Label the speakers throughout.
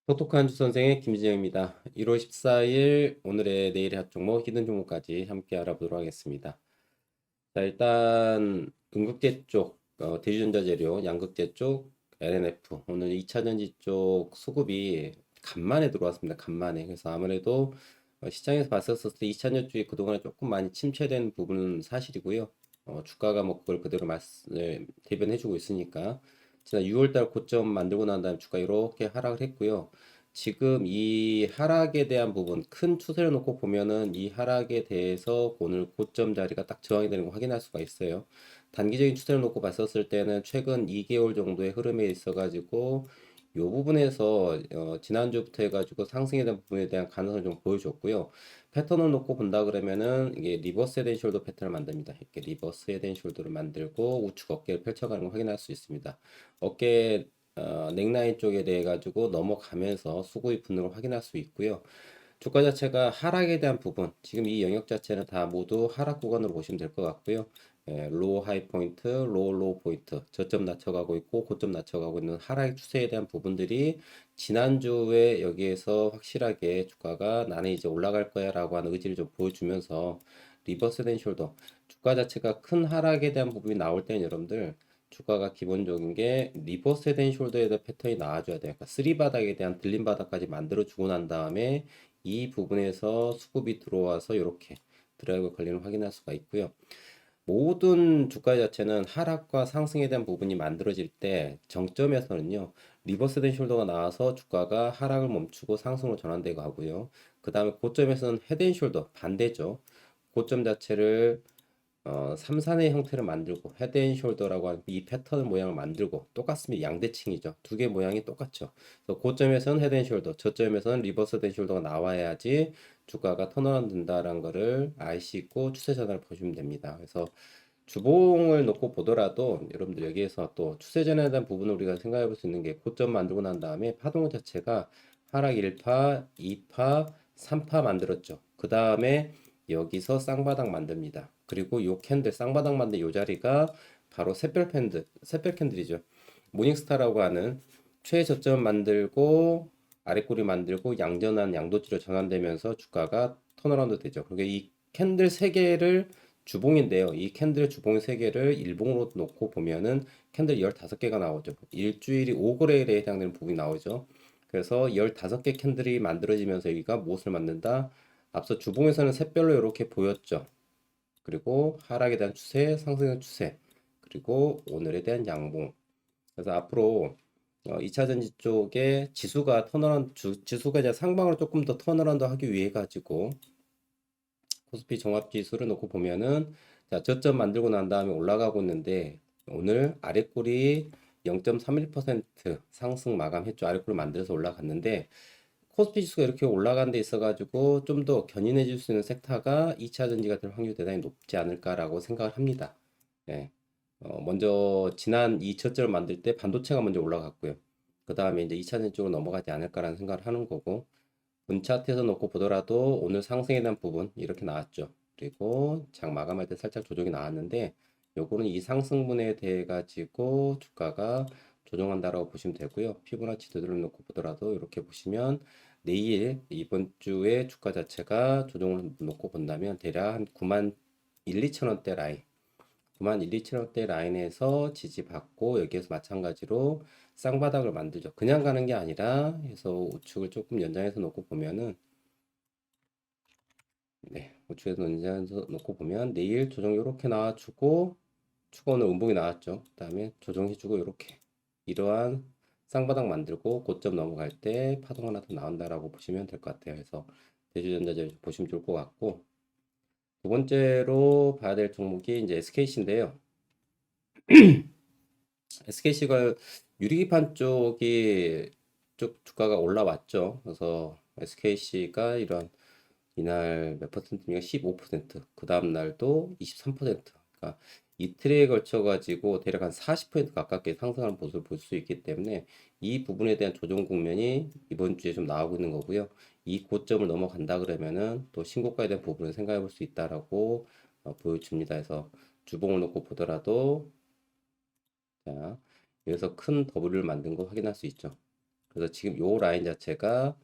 Speaker 1: 똑똑한 주 선생의 김진영입니다. 1월 14일 오늘의 내일의 핫 종목, 히든 종목까지 함께 알아보도록 하겠습니다. 자, 일단 음극재 쪽, 대주전자재료, 양극재 쪽, LNF 오늘 2차전지 쪽 수급이 간만에 들어왔습니다. 간만에. 그래서 아무래도 시장에서 봤었을 때 2차전지에 그동안에 조금 많이 침체된 부분은 사실이고요. 주가가 뭐 그걸 그대로 대변해주고 있으니까 지난 6월달 고점 만들고 난 다음에 주가 이렇게 하락을 했고요. 지금 이 하락에 대한 부분, 큰 추세를 놓고 보면은 이 하락에 대해서 오늘 고점 자리가 딱 저항이 되는 거 확인할 수가 있어요. 단기적인 추세를 놓고 봤었을 때는 최근 2개월 정도의 흐름에 있어가지고 이 부분에서 지난주부터 해가지고 상승에 대한 부분에 대한 가능성을 좀 보여줬고요. 패턴을 놓고 본다 그러면은 이게 리버스 헤드 앤 숄더 패턴을 만듭니다. 이렇게 리버스 헤드 앤 숄더를 만들고 우측 어깨를 펼쳐가는 걸 확인할 수 있습니다. 어깨 넥라인 쪽에 대해 가지고 넘어가면서 수급이 붙는 걸 확인할 수 있고요. 주가 자체가 하락에 대한 부분, 지금 이 영역 자체는 다 모두 하락 구간으로 보시면 될 것 같고요. 로우 하이 포인트, 로우 포인트, 저점 낮춰가고 있고 고점 낮춰가고 있는 하락 추세에 대한 부분들이 지난주에 여기에서 확실하게 주가가 나는 이제 올라갈 거야라고 하는 의지를 좀 보여주면서 리버스 된 숄더, 주가 자체가 큰 하락에 대한 부분이 나올 때는 여러분들 주가가 기본적인 게 리버스 된 숄더에 대한 패턴이 나와줘야 돼요. 그러니까 쓰리 바닥에 대한 들림 바닥까지 만들어 주고 난 다음에 이 부분에서 수급이 들어와서 이렇게 드라이브 걸리는 확인할 수가 있고요. 모든 주가 자체는 하락과 상승에 대한 부분이 만들어질 때 정점에서는요. 리버스 된 숄더가 나와서 주가가 하락을 멈추고 상승으로 전환되고 하고요. 그 다음에 고점에서는 헤드 앤 숄더 반대죠. 고점 자체를 삼산의 형태를 만들고 헤드 앤 숄더라고 하는 이 패턴 모양을 만들고 똑같습니다. 양대칭이죠. 두 개 모양이 똑같죠. 그래서 고점에서는 헤드 앤 숄더, 저점에서는 리버스 헤드 앤 숄더가 나와야지 주가가 턴어라운드 된다라는 거를 알 수 있고 추세 전환을 보시면 됩니다. 그래서 주봉을 놓고 보더라도 여러분들 여기에서 또 추세 전환에 대한 부분을 우리가 생각해 볼 수 있는 게 고점 만들고 난 다음에 파동 자체가 하락 1파, 2파, 3파 만들었죠. 그 다음에 여기서 쌍바닥 만듭니다. 그리고 요 캔들 쌍바닥 만든 요 자리가 바로 샛별 캔들이죠. 모닝스타라고 하는 최저점 만들고 아랫꼬리 만들고 양전한 양도치로 전환되면서 주가가 턴어라운드 되죠. 그러니까 이 캔들 3개를 주봉인데요. 이 캔들 주봉 3개를 일봉으로 놓고 보면은 캔들 15개가 나오죠. 일주일이 5거래일에 해당되는 부분이 나오죠. 그래서 15개 캔들이 만들어지면서 여기가 무엇을 만든다? 앞서 주봉에서는 샛별로 이렇게 보였죠. 그리고 하락에 대한 추세, 상승의 추세, 그리고 오늘에 대한 양봉. 그래서 앞으로 2차 전지 쪽에 지수가 지수가 이제 상방으로 조금 더 턴어라운드 하기 위해 가지고 코스피 종합지수를 놓고 보면은 자, 저점 만들고 난 다음에 올라가고 있는데 오늘 아랫골이 0.31% 상승 마감했죠. 아랫골을 만들어서 올라갔는데 코스피 지수가 이렇게 올라간 데 있어가지고 좀 더 견인해 줄 수 있는 섹터가 2차 전지가 될 확률이 대단히 높지 않을까라고 생각을 합니다. 네. 먼저 지난 이 저점을 만들 때 반도체가 먼저 올라갔고요. 그 다음에 이제 2차 전지 쪽으로 넘어가지 않을까라는 생각을 하는 거고 분 차트에서 놓고 보더라도 오늘 상승에 대한 부분 이렇게 나왔죠. 그리고 장 마감할 때 살짝 조정이 나왔는데 요거는 이 상승분에 대해 가지고 주가가 조정한다라고 보시면 되고요. 피보나치 두드려 놓고 보더라도 이렇게 보시면 내일 이번 주에 주가 자체가 조정을 놓고 본다면 대략 한 9만 1, 2천 원대 라인 9만 1, 2천 원대 라인에서 지지받고 여기에서 마찬가지로 쌍바닥을 만들죠. 그냥 가는 게 아니라 해서 우측을 조금 연장해서 놓고 보면은 네, 우측에서 연장해서 놓고 보면 내일 조정 이렇게 나와주고 추가 오늘 음봉이 나왔죠. 그다음에 조정해주고 이렇게 이러한 쌍바닥 만들고 고점 넘어갈 때 파동 하나 더 나온다라고 보시면 될 것 같아요. 그래서 대주전자재 보시면 좋을 것 같고 두 번째로 봐야 될 종목이 이제 SKC인데요. SKC가 유리기판 쪽이 쪽 주가가 올라왔죠. 그래서 SKC가 이런 이날 몇 퍼센트니까 15%, 그 다음 날도 23%. 그러니까 이틀에 걸쳐 가지고 대략 한 40% 가깝게 상승하는 모습을 볼 수 있기 때문에 이 부분에 대한 조정 국면이 이번 주에 좀 나오고 있는 거고요. 이 고점을 넘어간다 그러면은 또 신고가에 대한 부분을 생각해 볼 수 있다라고 보여줍니다. 그래서 주봉을 놓고 보더라도 자, 여기서 큰 W를 만든 거 확인할 수 있죠. 그래서 지금 요 라인 자체가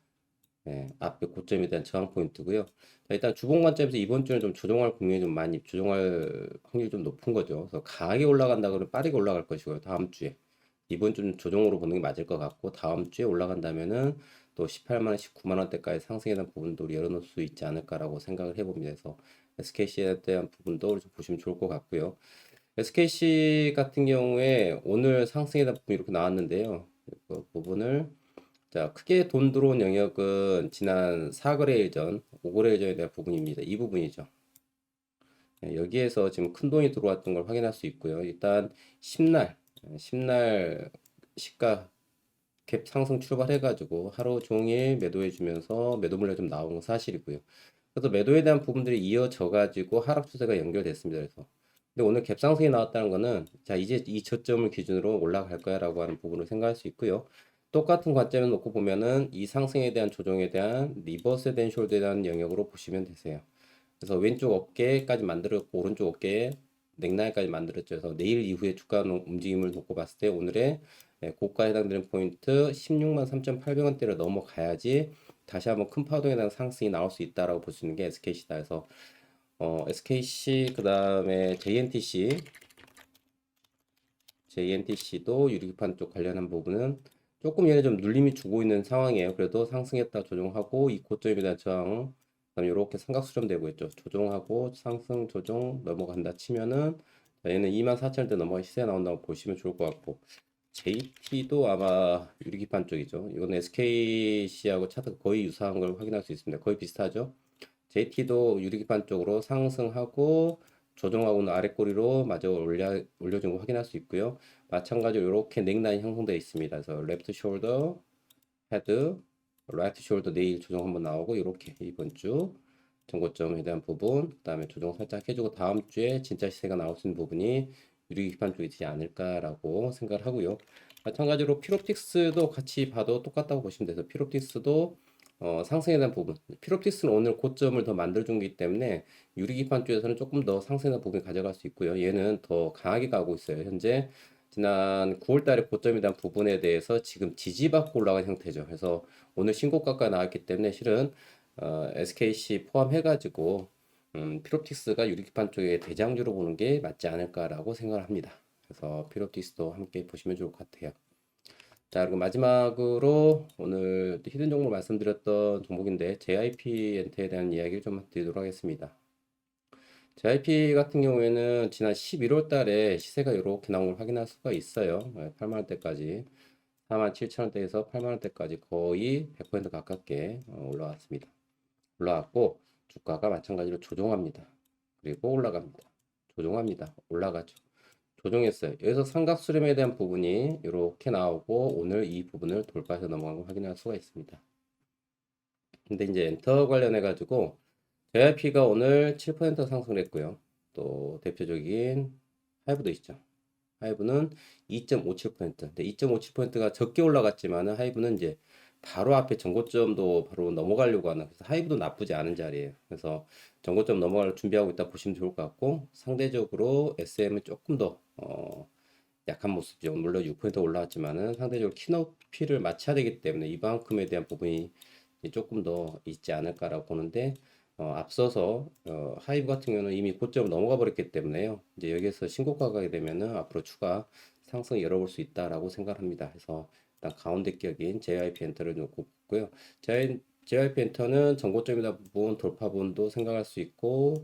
Speaker 1: 앞에 고점에 대한 저항 포인트고요. 자, 일단 주봉 관점에서 이번 주는 좀 조정할 국면이 좀 많이 조정할 확률이 좀 높은 거죠. 그래서 강하게 올라간다 그러면 빠르게 올라갈 것이고요. 다음 주에 이번 주는 조정으로 보는 게 맞을 것 같고 다음 주에 올라간다면은 또 18만 원, 19만 원대까지 상승에 대한 부분도 열어놓을 수 있지 않을까라고 생각을 해봅니다. 그래서 SKC에 대한 부분도 좀 보시면 좋을 것 같고요. SKC 같은 경우에 오늘 상승에 대한 부분이 이렇게 나왔는데요. 그 부분을 자, 크게 돈 들어온 영역은 지난 4거래일 전, 5거래일 전에 대한 부분입니다. 이 부분이죠. 여기에서 지금 큰 돈이 들어왔던 걸 확인할 수 있고요. 일단 10날 시가 갭 상승 출발해가지고 하루 종일 매도해주면서 매도 물량 좀 나온 건 사실이고요. 그래서 매도에 대한 부분들이 이어져가지고 하락 추세가 연결됐습니다. 그래서 근데 오늘 갭 상승이 나왔다는 거는 자 이제 이 저점을 기준으로 올라갈 거야라고 하는 부분을 생각할 수 있고요. 똑같은 관점을 놓고 보면은 이 상승에 대한 조정에 대한 리버스 된 숄더에 대한 영역으로 보시면 되세요. 그래서 왼쪽 어깨까지 만들었고 오른쪽 어깨에 넥라인까지 만들었죠. 그래서 내일 이후에 주가 움직임을 놓고 봤을 때 오늘의 고가에 해당되는 포인트 16만 3,800원대를 넘어가야지 다시 한번 큰 파동에 대한 상승이 나올 수 있다라고 볼 수 있는 게 SKC다. 그래서 SKC 그다음에 JNTC도 유리기판 쪽 관련한 부분은 조금 얘네 좀 눌림이 주고 있는 상황이에요. 그래도 상승했다 조정하고 이 고점에 대한 저항 그다음에 이렇게 삼각 수렴되고 있죠. 조정하고 상승 조정 넘어간다 치면은 자, 얘는 24,000원대 넘어가 시세 나온다고 보시면 좋을 것 같고 JT도 아마 유리기판 쪽이죠. 이건 SKC하고 차트 거의 유사한 걸 확인할 수 있습니다. 거의 비슷하죠. JT도 유리기판 쪽으로 상승하고 조정하고는 아래 꼬리로 마저 올려준 거 확인할 수 있고요. 마찬가지로 이렇게 넥라인 형성되어 있습니다. 그래서 레프트 숄더, 헤드, 라이트 숄더 내일 조정 한번 나오고 이렇게 이번 주 전고점에 대한 부분, 그다음에 조정 살짝 해주고 다음 주에 진짜 시세가 나올 수 있는 부분이 유리기판 쪽이지 않을까라고 생각을 하고요. 마찬가지로 피롭틱스도 같이 봐도 똑같다고 보시면 돼서 피롭틱스도 상승에 대한 부분. 피롭틱스는 오늘 고점을 더 만들어준 거기 때문에 유리기판 쪽에서는 조금 더 상승에 대한 부분을 가져갈 수 있고요. 얘는 더 강하게 가고 있어요. 현재 지난 9월 달에 고점에 대한 부분에 대해서 지금 지지받고 올라간 형태죠. 그래서 오늘 신고가가 나왔기 때문에 실은 SKC 포함해가지고 피롭틱스가 유리기판 쪽에 대장주로 보는 게 맞지 않을까라고 생각을 합니다. 그래서 피롭틱스도 함께 보시면 좋을 것 같아요. 자, 그리고 마지막으로 오늘 히든 종목 말씀드렸던 종목인데 JIP 엔터에 대한 이야기를 좀 드리도록 하겠습니다. JIP 같은 경우에는 지난 11월 달에 시세가 이렇게 나온 걸 확인할 수가 있어요. 8만 원대까지 47,000원대에서 8만 원대까지 거의 100% 가깝게 올라왔습니다. 올라왔고 주가가 마찬가지로 조정합니다. 그리고 올라갑니다. 조정합니다. 올라가죠. 조정했어요. 여기서 삼각 수렴에 대한 부분이 이렇게 나오고 오늘 이 부분을 돌파해서 넘어간 걸 확인할 수가 있습니다. 근데 이제 엔터 관련해 가지고 JYP가 오늘 7% 상승을 했고요. 또 대표적인 하이브도 있죠. 하이브는 2.57%. 근데 2.57%가 적게 올라갔지만은 하이브는 이제 바로 앞에 전고점도 바로 넘어가려고 하는 그래서 하이브도 나쁘지 않은 자리예요. 그래서 전고점 넘어갈 준비하고 있다 보시면 좋을 것 같고 상대적으로 SM은 조금 더 약한 모습이죠. 물론 6% 올라왔지만은 상대적으로 키높이를 맞춰야 되기 때문에 이만큼에 대한 부분이 조금 더 있지 않을까라고 보는데 앞서서 하이브 같은 경우는 이미 고점을 넘어가 버렸기 때문에요. 이제 여기에서 신고가 가게 되면은 앞으로 추가 상승 열어볼 수 있다라고 생각합니다. 그래서 일단 가운데 격인 JYP 엔터를 놓고 있고요. JYP 엔터는 전고점이다 부분 돌파분도 생각할 수 있고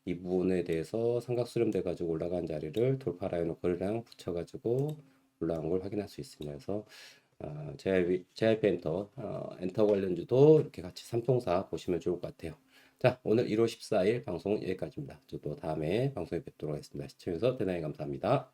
Speaker 1: 이 부분에 대해서 삼각 수렴돼 가지고 올라간 자리를 돌파 라인으로 거리랑 붙여 가지고 올라간 걸 확인할 수 있습니다. 그래서 JYP 엔터 엔터 관련주도 이렇게 같이 삼총사 보시면 좋을 것 같아요. 자, 오늘 1월 14일 방송 여기까지입니다. 저도 다음에 방송에 뵙도록 하겠습니다. 시청해주셔서 대단히 감사합니다.